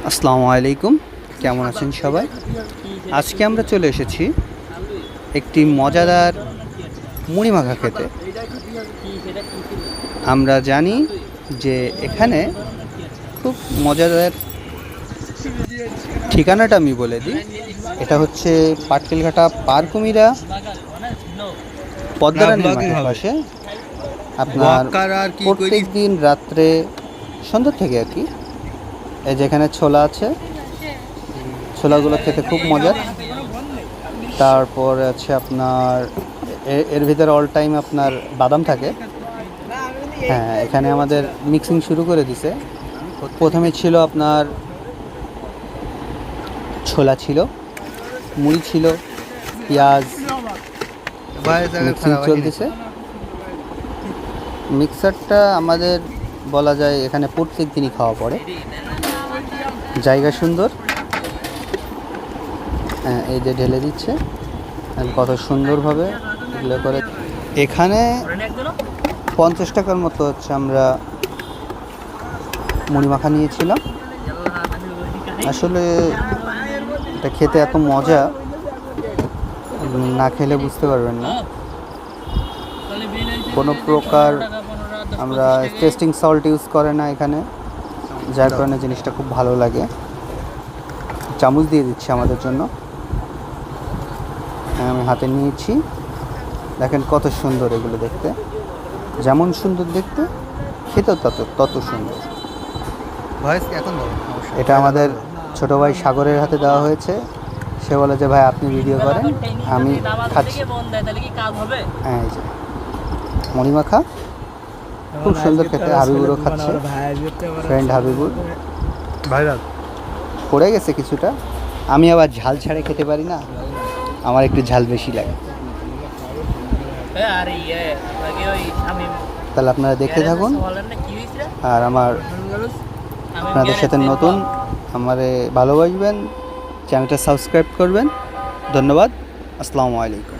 আসসালামু আলাইকুম, কেমন আছেন সবাই? আজকে আমরা চলে এসেছি একটি মজাদার মুড়ি মাখা খেতে। আমরা জানি যে এখানে খুব মজাদার, ঠিকানাটা আমি বলে দিই। এটা হচ্ছে পাটকেলঘাটা পারকুমিরা পদ্মারানীর মাঠের পাশে। আপনার প্রত্যেক দিন রাত্রে সন্ধ্যা থেকে আর কি, এই যেখানে ছোলা আছে, ছোলাগুলো খেতে খুব মজার। তারপর আছে আপনার এর ভিতরে অল টাইম আপনার বাদাম থাকে। হ্যাঁ, এখানে আমাদের মিক্সিং শুরু করে দিছে। প্রথমে ছিল আপনার ছোলা ছিল, মুড়ি ছিল, পেঁয়াজ, মিক্সিং চলতেছে। মিক্সারটা আমাদের বলা যায় এখানে প্রত্যেক দিনই খাওয়া পড়ে। জায়গা সুন্দর, হ্যাঁ এই যে ঢেলে দিচ্ছে কত সুন্দরভাবে এগুলো করে। এখানে 50 টাকার মতো হচ্ছে আমরা মুড়ি মাখা নিয়েছিলাম। আসলে এটা খেতে এত মজা, না খেলে বুঝতে পারবেন না। কোনো প্রকার আমরা টেস্টিং সল্ট ইউজ করে না এখানে, যার কারণে জিনিসটা খুব ভালো লাগে। চামচ দিয়ে দিচ্ছি আমাদের জন্য, আমি হাতে নিয়েছি। দেখেন কত সুন্দর এগুলো দেখতে, যেমন সুন্দর দেখতে খেতেও তত সুন্দর। এটা আমাদের ছোট ভাই সাগরের হাতে দেওয়া হয়েছে। সে বলে যে ভাই আপনি ভিডিও করেন, আমি খাচ্ছি। হ্যাঁ, এই যে মুড়ি মাখা খুব সুন্দর খেতে। হাবিবুরও খাচ্ছে, ফ্রেন্ড হাবিবুর। পড়ে গেছে কিছুটা, আমি আবার ঝাল ছাড়ে খেতে পারি না, আমার একটু ঝাল বেশি লাগে। তাহলে আপনারা দেখতে থাকুন, আর আপনাদের সাথে নতুন আমারে ভালোবাসবেন, চ্যানেলটা সাবস্ক্রাইব করবেন। ধন্যবাদ, আসসালামু আলাইকুম।